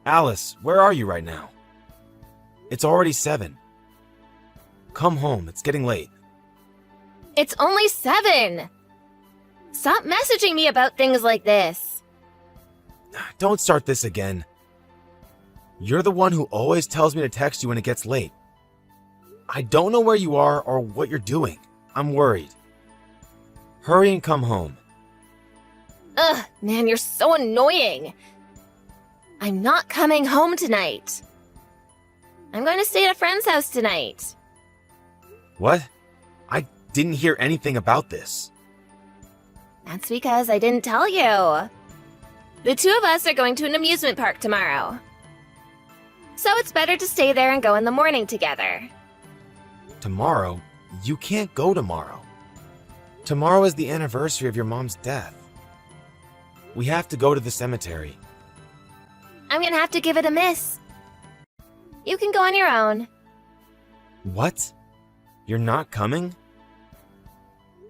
Alice, where are you right now? It's already 7. Come home, it's getting late. It's only 7! Stop messaging me about things like this. Don't start this again. You're the one who always tells me to text you when it gets late. I don't know where you are or what you're doing. I'm worried. Hurry and come home. Ugh, man, you're so annoying. I'm not coming home tonight. I'm going to stay at a friend's house tonight. What? I didn't hear anything about this. That's because I didn't tell you. The two of us are going to an amusement park tomorrow. So it's better to stay there and go in the morning together. Tomorrow? You can't go tomorrow. Tomorrow is the anniversary of your mom's death. We have to go to the cemetery. I'm gonna have to give it a miss. You can go on your own. What? You're not coming?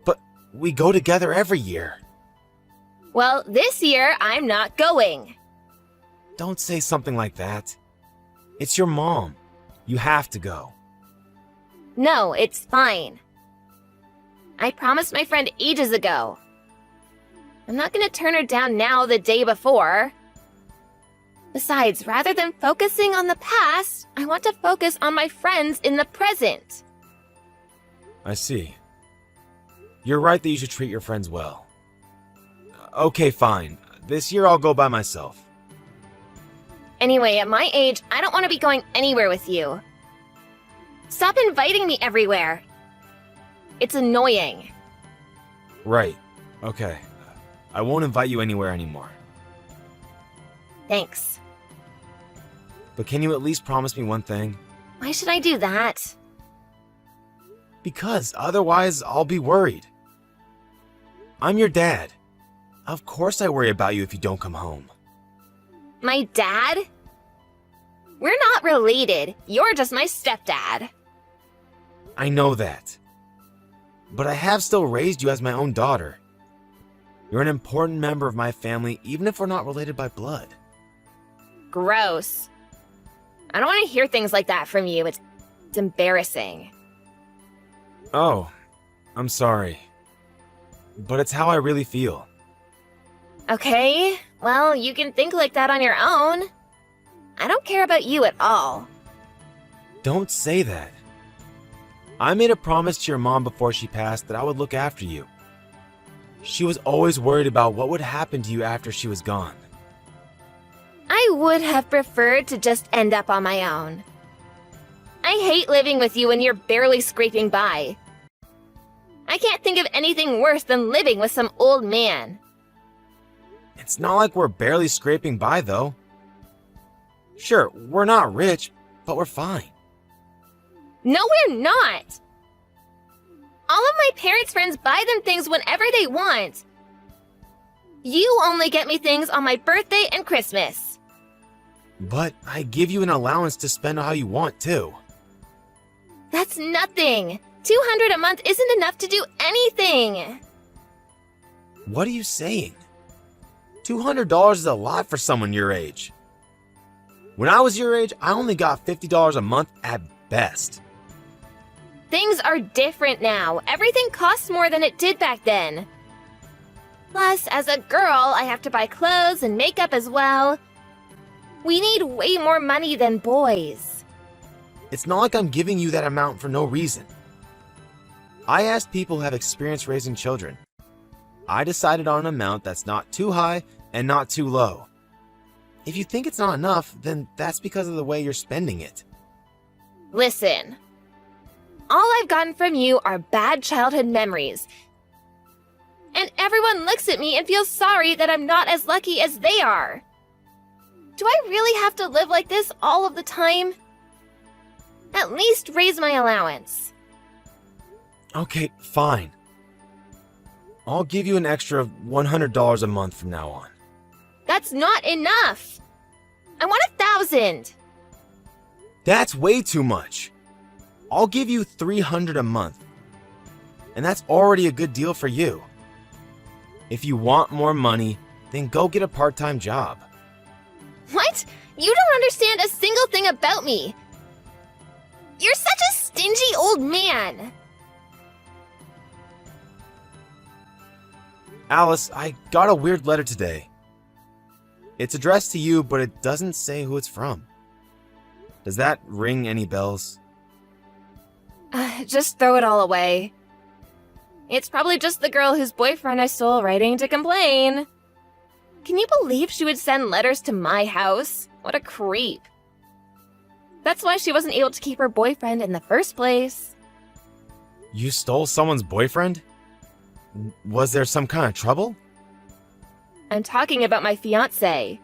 But we go together every year. Well, this year, I'm not going. Don't say something like that. It's your mom. You have to go. No, it's fine. I promised my friend ages ago. I'm not gonna turn her down now the day before. Besides, rather than focusing on the past, I want to focus on my friends in the present. I see. You're right that you should treat your friends well. Okay, fine. This year I'll go by myself. Anyway, at my age, I don't want to be going anywhere with you. Stop inviting me everywhere. It's annoying. Right. Okay. I won't invite you anywhere anymore. Thanks. But can you at least promise me one thing? Why should I do that? Because otherwise I'll be worried. I'm your dad. Of course I worry about you if you don't come home. My dad? We're not related. You're just my stepdad. I know that. But I have still raised you as my own daughter. You're an important member of my family, even if we're not related by blood. Gross. I don't want to hear things like that from you. It's embarrassing. Oh, I'm sorry. But it's how I really feel. Okay, well, you can think like that on your own. I don't care about you at all. Don't say that. I made a promise to your mom before she passed that I would look after you. She was always worried about what would happen to you after she was gone. I would have preferred to just end up on my own. I hate living with you when you're barely scraping by. I can't think of anything worse than living with some old man. It's not like we're barely scraping by, though. Sure, we're not rich, but we're fine. No, we're not! All of my parents' friends buy them things whenever they want. You only get me things on my birthday and Christmas. But I give you an allowance to spend how you want, too. That's nothing. $200 a month isn't enough to do anything. What are you saying? $200 is a lot for someone your age. When I was your age, I only got $50 a month at best. Things are different now. Everything costs more than it did back then. Plus, as a girl, I have to buy clothes and makeup as well. We need way more money than boys. It's not like I'm giving you that amount for no reason. I asked people who have experience raising children. I decided on an amount that's not too high and not too low. If you think it's not enough, then that's because of the way you're spending it. Listen. All I've gotten from you are bad childhood memories. And everyone looks at me and feels sorry that I'm not as lucky as they are. Do I really have to live like this all of the time? At least raise my allowance. Okay, fine. I'll give you an extra $100 a month from now on. That's not enough. I want 1,000. That's way too much. I'll give you $300 a month. And that's already a good deal for you. If you want more money, then go get a part-time job. What? You don't understand a single thing about me. You're such a stingy old man. Alice, I got a weird letter today. It's addressed to you, but it doesn't say who it's from. Does that ring any bells? Just throw it all away. It's probably just the girl whose boyfriend I stole writing to complain. Can you believe she would send letters to my house? What a creep. That's why she wasn't able to keep her boyfriend in the first place. You stole someone's boyfriend? Was there some kind of trouble? I'm talking about my fiancé.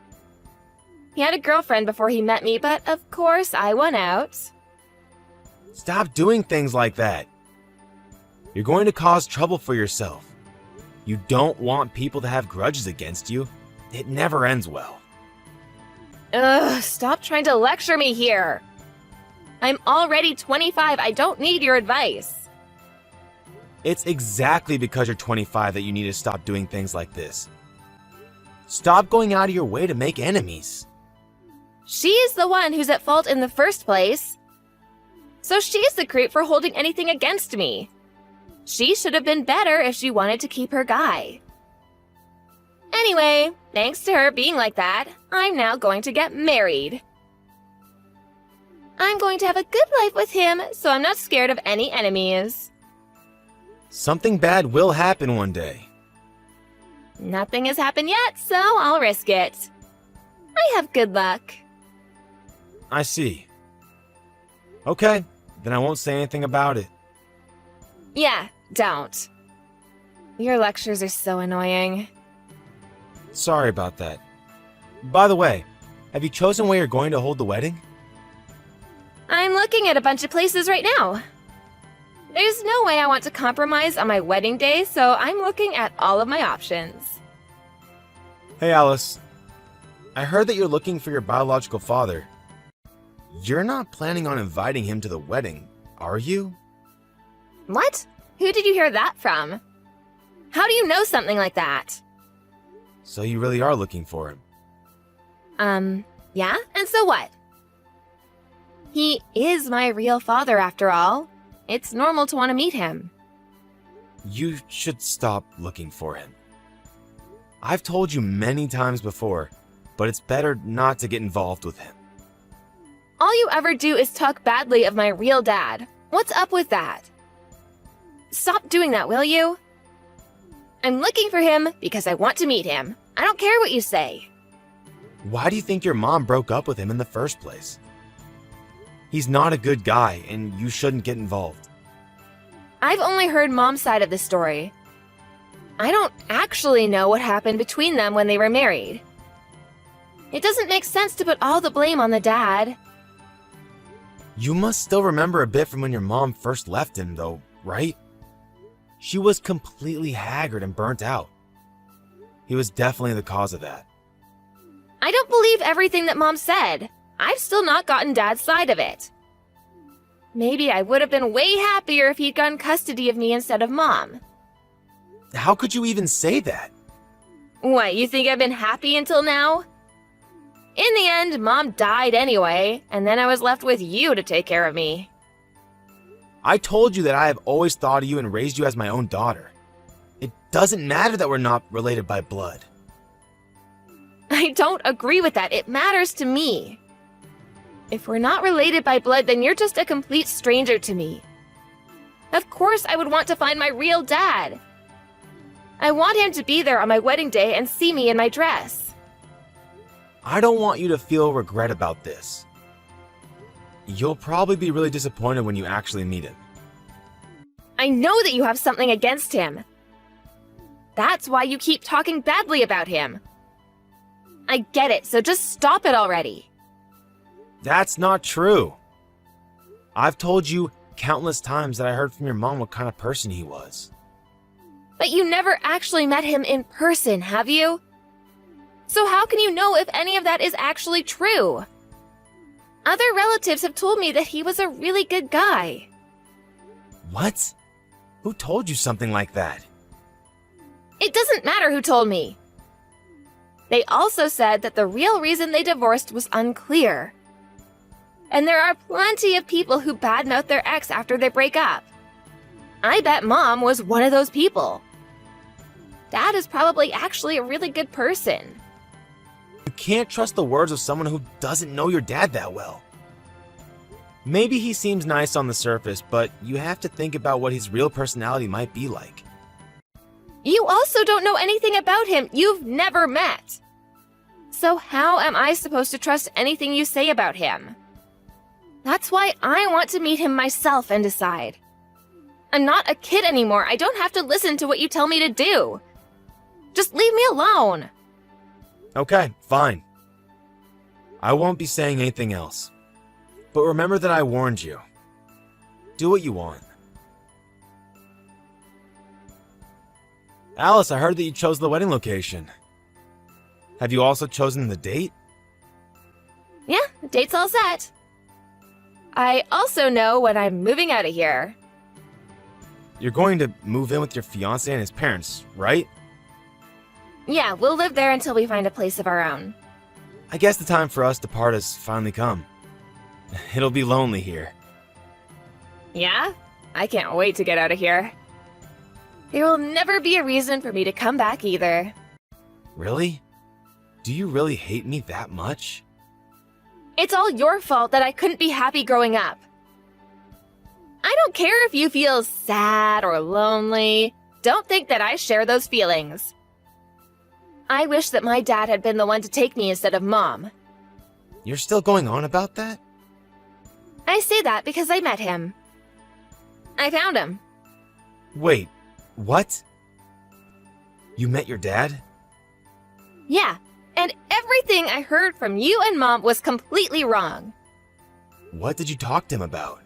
He had a girlfriend before he met me, but of course I won out. Stop doing things like that. You're going to cause trouble for yourself. You don't want people to have grudges against you. It never ends well. Ugh, stop trying to lecture me here. I'm already 25. I don't need your advice. It's exactly because you're 25 that you need to stop doing things like this. Stop going out of your way to make enemies. She's the one who's at fault in the first place. So she's the creep for holding anything against me. She should have been better if she wanted to keep her guy. Anyway, thanks to her being like that, I'm now going to get married. I'm going to have a good life with him, so I'm not scared of any enemies. Something bad will happen one day. Nothing has happened yet, so I'll risk it. I have good luck. I see. Okay, then I won't say anything about it. Yeah, don't. Your lectures are so annoying. Sorry about that. By the way, have you chosen where you're going to hold the wedding? I'm looking at a bunch of places right now. There's no way I want to compromise on my wedding day, so I'm looking at all of my options. Hey Alice, I heard that you're looking for your biological father. You're not planning on inviting him to the wedding, are you? What? Who did you hear that from? How do you know something like that? So you really are looking for him. Yeah? And so what? He is my real father after all. It's normal to want to meet him. You should stop looking for him. I've told you many times before, but it's better not to get involved with him. All you ever do is talk badly of my real dad. What's up with that? Stop doing that, will you? I'm looking for him because I want to meet him. I don't care what you say. Why do you think your mom broke up with him in the first place? He's not a good guy, and you shouldn't get involved. I've only heard Mom's side of the story. I don't actually know what happened between them when they were married. It doesn't make sense to put all the blame on the dad. You must still remember a bit from when your mom first left him, though, right? She was completely haggard and burnt out. He was definitely the cause of that. I don't believe everything that Mom said. I've still not gotten Dad's side of it. Maybe I would have been way happier if he'd gotten custody of me instead of Mom. How could you even say that? What, you think I've been happy until now? In the end, Mom died anyway, and then I was left with you to take care of me. I told you that I have always thought of you and raised you as my own daughter. It doesn't matter that we're not related by blood. I don't agree with that. It matters to me. If we're not related by blood, then you're just a complete stranger to me. Of course I would want to find my real dad. I want him to be there on my wedding day and see me in my dress. I don't want you to feel regret about this. You'll probably be really disappointed when you actually meet him. I know that you have something against him. That's why you keep talking badly about him. I get it, so just stop it already. That's not true. I've told you countless times that I heard from your mom what kind of person he was. But you never actually met him in person, have you? So how can you know if any of that is actually true? Other relatives have told me that he was a really good guy. What? Who told you something like that? It doesn't matter who told me. They also said that the real reason they divorced was unclear. And there are plenty of people who badmouth their ex after they break up. I bet Mom was one of those people. Dad is probably actually a really good person. You can't trust the words of someone who doesn't know your dad that well. Maybe he seems nice on the surface, but you have to think about what his real personality might be like. You also don't know anything about him you've never met. So how am I supposed to trust anything you say about him? That's why I want to meet him myself and decide. I'm not a kid anymore. I don't have to listen to what you tell me to do. Just leave me alone. Okay, fine. I won't be saying anything else. But remember that I warned you. Do what you want. Alice, I heard that you chose the wedding location. Have you also chosen the date? Yeah, the date's all set. I also know when I'm moving out of here. You're going to move in with your fiancé and his parents, right? Yeah, we'll live there until we find a place of our own. I guess the time for us to part has finally come. It'll be lonely here. Yeah? I can't wait to get out of here. There will never be a reason for me to come back either. Really? Do you really hate me that much? It's all your fault that I couldn't be happy growing up. I don't care if you feel sad or lonely. Don't think that I share those feelings. I wish that my dad had been the one to take me instead of Mom. You're still going on about that? I say that because I met him. I found him. Wait, what? You met your dad? Yeah, and everything I heard from you and Mom was completely wrong. What did you talk to him about?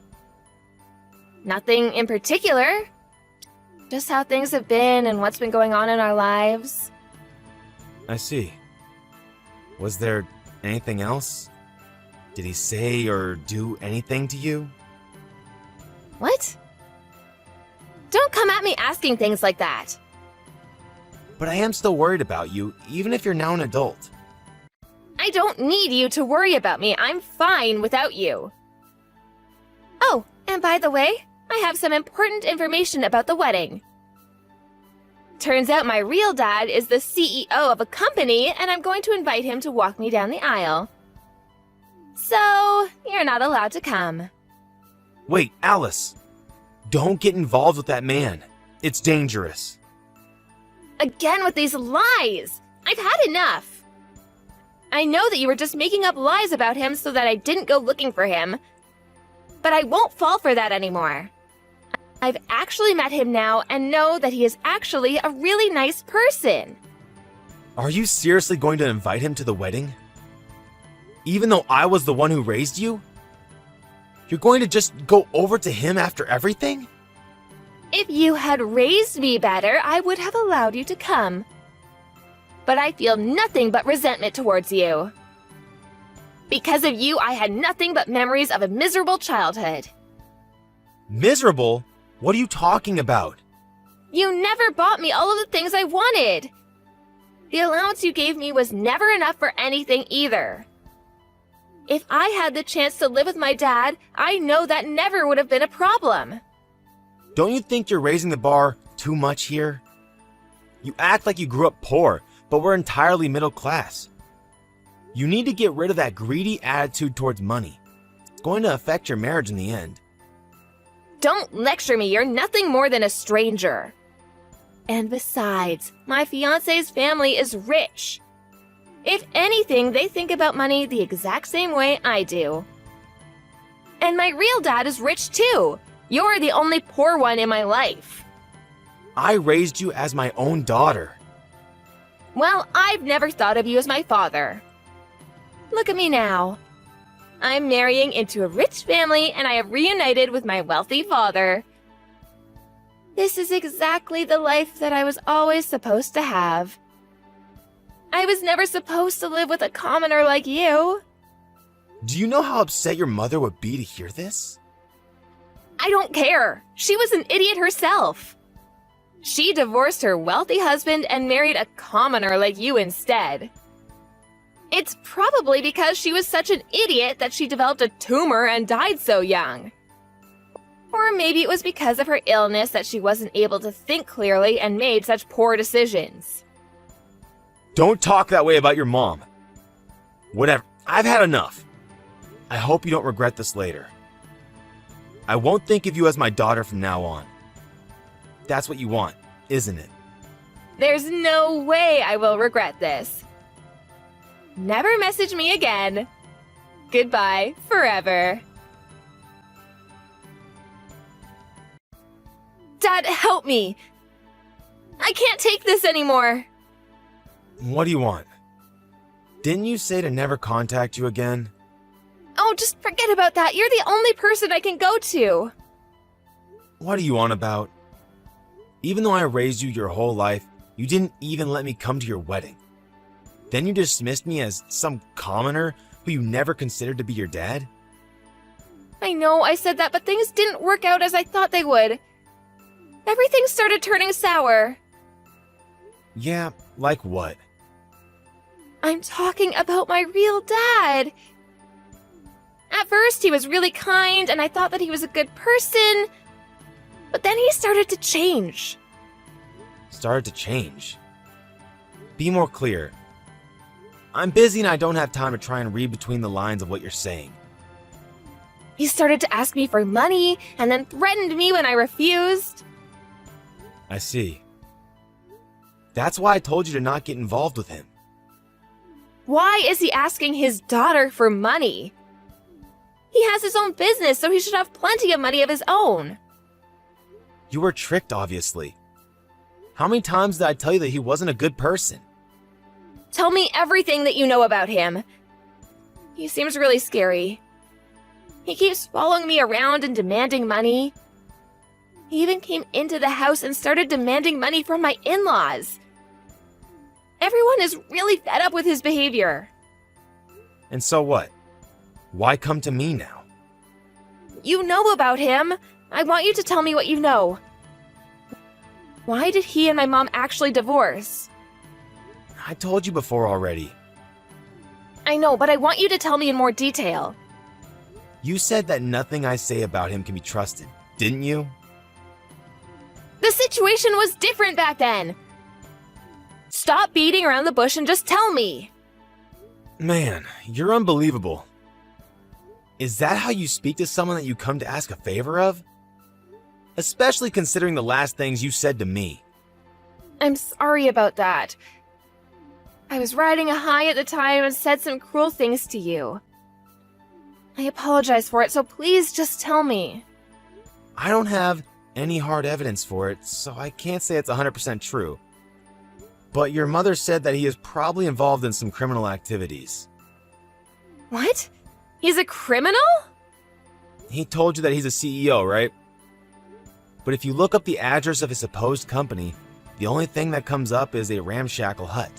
Nothing in particular. Just how things have been and what's been going on in our lives. I see. Was there anything else? Did he say or do anything to you? What? Don't come at me asking things like that. But I am still worried about you, even if you're now an adult. I don't need you to worry about me. I'm fine without you. Oh, and by the way, I have some important information about the wedding. Turns out my real dad is the CEO of a company, and I'm going to invite him to walk me down the aisle. So, you're not allowed to come. Wait, Alice! Don't get involved with that man. It's dangerous. Again with these lies! I've had enough! I know that you were just making up lies about him so that I didn't go looking for him, but I won't fall for that anymore. I've actually met him now and know that he is actually a really nice person. Are you seriously going to invite him to the wedding? Even though I was the one who raised you? You're going to just go over to him after everything? If you had raised me better, I would have allowed you to come. But I feel nothing but resentment towards you. Because of you, I had nothing but memories of a miserable childhood. Miserable? What are you talking about? You never bought me all of the things I wanted. The allowance you gave me was never enough for anything either. If I had the chance to live with my dad, I know that never would have been a problem. Don't you think you're raising the bar too much here? You act like you grew up poor, but we're entirely middle class. You need to get rid of that greedy attitude towards money. It's going to affect your marriage in the end. Don't lecture me, you're nothing more than a stranger. And besides, my fiancé's family is rich. If anything, they think about money the exact same way I do. And my real dad is rich too. You're the only poor one in my life. I raised you as my own daughter. Well, I've never thought of you as my father. Look at me now. I'm marrying into a rich family and I have reunited with my wealthy father. This is exactly the life that I was always supposed to have. I was never supposed to live with a commoner like you. Do you know how upset your mother would be to hear this? I don't care. She was an idiot herself. She divorced her wealthy husband and married a commoner like you instead. It's probably because she was such an idiot that she developed a tumor and died so young. Or maybe it was because of her illness that she wasn't able to think clearly and made such poor decisions. Don't talk that way about your mom. Whatever. I've had enough. I hope you don't regret this later. I won't think of you as my daughter from now on. That's what you want, isn't it? There's no way I will regret this. Never message me again. Goodbye forever. Dad, help me. I can't take this anymore. What do you want? Didn't you say to never contact you again? Oh, just forget about that. You're the only person I can go to. What are you on about? Even though I raised you your whole life, you didn't even let me come to your wedding. Then you dismissed me as some commoner who you never considered to be your dad? I know I said that, but things didn't work out as I thought they would. Everything started turning sour. Yeah, like what? I'm talking about my real dad. At first, he was really kind, and I thought that he was a good person. But then he started to change. Started to change? Be more clear. I'm busy and I don't have time to try and read between the lines of what you're saying. He started to ask me for money, and then threatened me when I refused. I see. That's why I told you to not get involved with him. Why is he asking his daughter for money? He has his own business, so he should have plenty of money of his own. You were tricked, obviously. How many times did I tell you that he wasn't a good person? Tell me everything that you know about him. He seems really scary. He keeps following me around and demanding money. He even came into the house and started demanding money from my in-laws. Everyone is really fed up with his behavior. And so what? Why come to me now? You know about him. I want you to tell me what you know. Why did he and my mom actually divorce? I told you before already. I know, but I want you to tell me in more detail. You said that nothing I say about him can be trusted, didn't you? The situation was different back then. Stop beating around the bush and just tell me. Man, you're unbelievable. Is that how you speak to someone that you come to ask a favor of? Especially considering the last things you said to me. I'm sorry about that. I was riding a high at the time and said some cruel things to you. I apologize for it, so please just tell me. I don't have any hard evidence for it, so I can't say it's 100% true. But your mother said that he is probably involved in some criminal activities. What? He's a criminal? He told you that he's a CEO, right? But if you look up the address of his supposed company, the only thing that comes up is a ramshackle hut.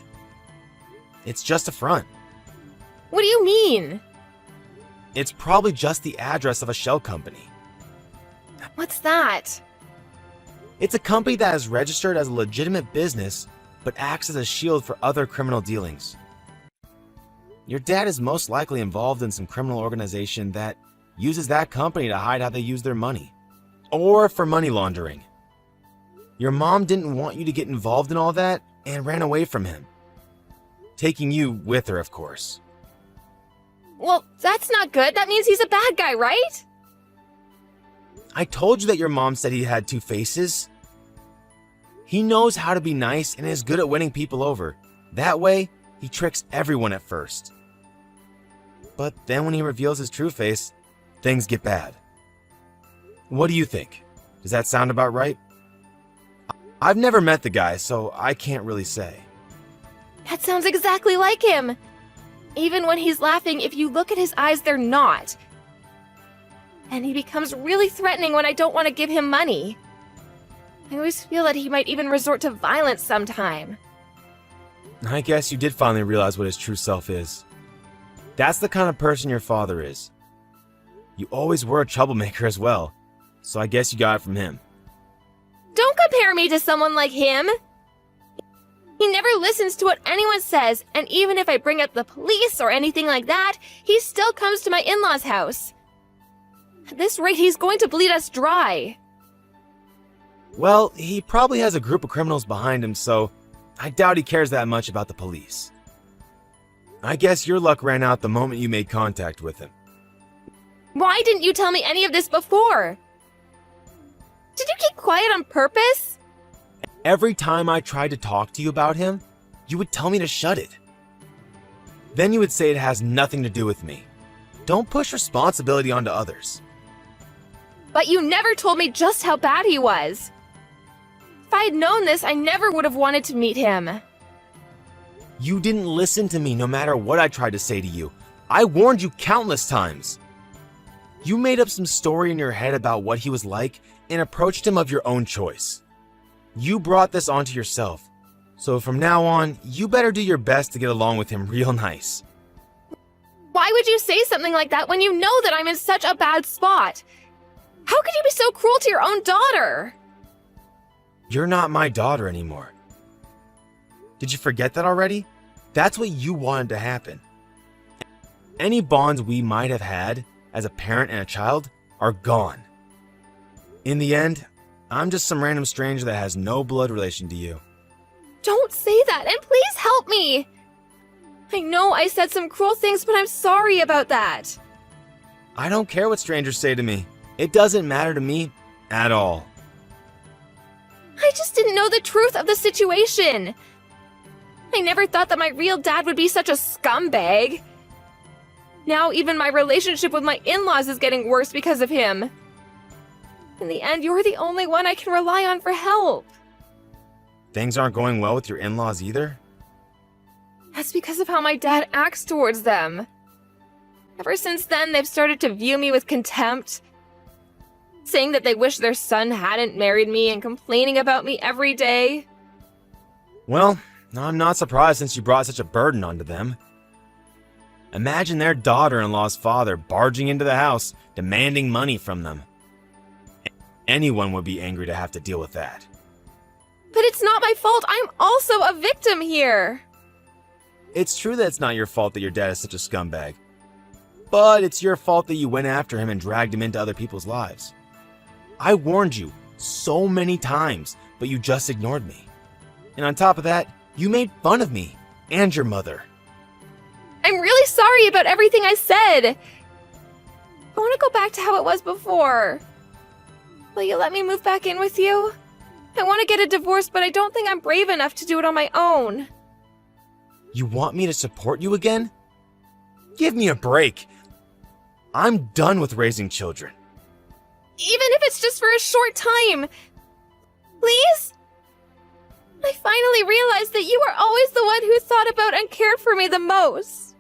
It's just a front. What do you mean? It's probably just the address of a shell company. What's that? It's a company that is registered as a legitimate business, but acts as a shield for other criminal dealings. Your dad is most likely involved in some criminal organization that uses that company to hide how they use their money. Or for money laundering. Your mom didn't want you to get involved in all that and ran away from him. Taking you with her, of course. Well, that's not good. That means he's a bad guy, right? I told you that your mom said he had two faces. He knows how to be nice and is good at winning people over. That way, he tricks everyone at first. But then when he reveals his true face, things get bad. What do you think? Does that sound about right? I've never met the guy, so I can't really say. That sounds exactly like him. Even when he's laughing, if you look at his eyes, they're not. And he becomes really threatening when I don't want to give him money. I always feel that he might even resort to violence sometime. I guess you did finally realize what his true self is. That's the kind of person your father is. You always were a troublemaker as well, so I guess you got it from him. Don't compare me to someone like him. He never listens to what anyone says, and even if I bring up the police or anything like that, he still comes to my in-laws' house. At this rate, he's going to bleed us dry. Well, he probably has a group of criminals behind him, so I doubt he cares that much about the police. I guess your luck ran out the moment you made contact with him. Why didn't you tell me any of this before? Did you keep quiet on purpose? Every time I tried to talk to you about him, you would tell me to shut it. Then you would say it has nothing to do with me. Don't push responsibility onto others. But you never told me just how bad he was. If I had known this, I never would have wanted to meet him. You didn't listen to me no matter what I tried to say to you. I warned you countless times. You made up some story in your head about what he was like and approached him of your own choice. You brought this onto yourself. So from now on, you better do your best to get along with him real nice. Why would you say something like that when you know that I'm in such a bad spot? How could you be so cruel to your own daughter? You're not my daughter anymore. Did you forget that already? That's what you wanted to happen. Any bonds we might have had as a parent and a child are gone. In the end, I'm just some random stranger that has no blood relation to you. Don't say that, and please help me! I know I said some cruel things, but I'm sorry about that. I don't care what strangers say to me. It doesn't matter to me at all. I just didn't know the truth of the situation. I never thought that my real dad would be such a scumbag. Now even my relationship with my in-laws is getting worse because of him. In the end, you're the only one I can rely on for help. Things aren't going well with your in-laws either? That's because of how my dad acts towards them. Ever since then, they've started to view me with contempt, saying that they wish their son hadn't married me and complaining about me every day. Well, I'm not surprised since you brought such a burden onto them. Imagine their daughter-in-law's father barging into the house, demanding money from them. Anyone would be angry to have to deal with that. But it's not my fault. I'm also a victim here. It's true that it's not your fault that your dad is such a scumbag. But it's your fault that you went after him and dragged him into other people's lives. I warned you so many times, but you just ignored me. And on top of that, you made fun of me and your mother. I'm really sorry about everything I said. I want to go back to how it was before. Will you let me move back in with you? I want to get a divorce, but I don't think I'm brave enough to do it on my own. You want me to support you again? Give me a break. I'm done with raising children. Even if it's just for a short time. Please? I finally realized that you were always the one who thought about and cared for me the most.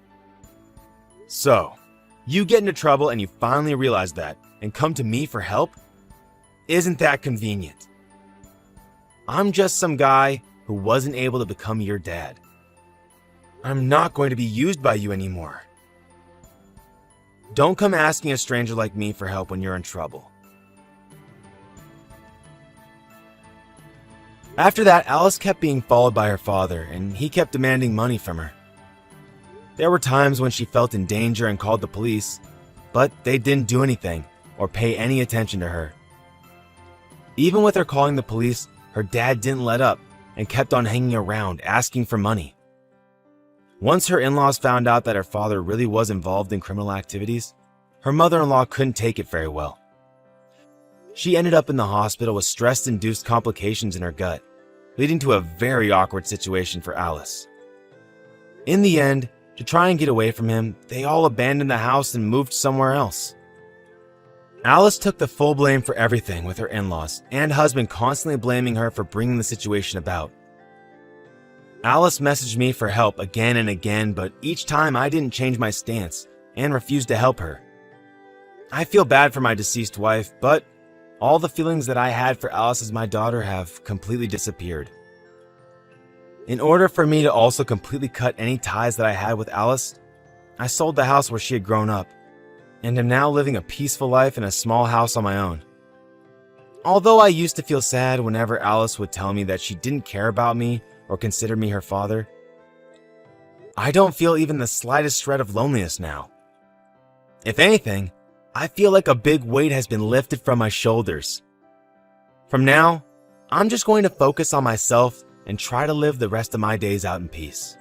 So, you get into trouble and you finally realize that and come to me for help? Isn't that convenient? I'm just some guy who wasn't able to become your dad. I'm not going to be used by you anymore. Don't come asking a stranger like me for help when you're in trouble. After that, Alice kept being followed by her father, and he kept demanding money from her. There were times when she felt in danger and called the police, but they didn't do anything or pay any attention to her. Even with her calling the police, her dad didn't let up and kept on hanging around asking for money. Once her in-laws found out that her father really was involved in criminal activities, her mother-in-law couldn't take it very well. She ended up in the hospital with stress-induced complications in her gut, leading to a very awkward situation for Alice. In the end, to try and get away from him, they all abandoned the house and moved somewhere else. Alice took the full blame for everything, with her in-laws and husband constantly blaming her for bringing the situation about. Alice messaged me for help again and again, but each time I didn't change my stance and refused to help her. I feel bad for my deceased wife, but all the feelings that I had for Alice as my daughter have completely disappeared. In order for me to also completely cut any ties that I had with Alice, I sold the house where she had grown up, and am now living a peaceful life in a small house on my own. Although I used to feel sad whenever Alice would tell me that she didn't care about me or consider me her father, I don't feel even the slightest shred of loneliness now. If anything, I feel like a big weight has been lifted from my shoulders. From now, I'm just going to focus on myself and try to live the rest of my days out in peace.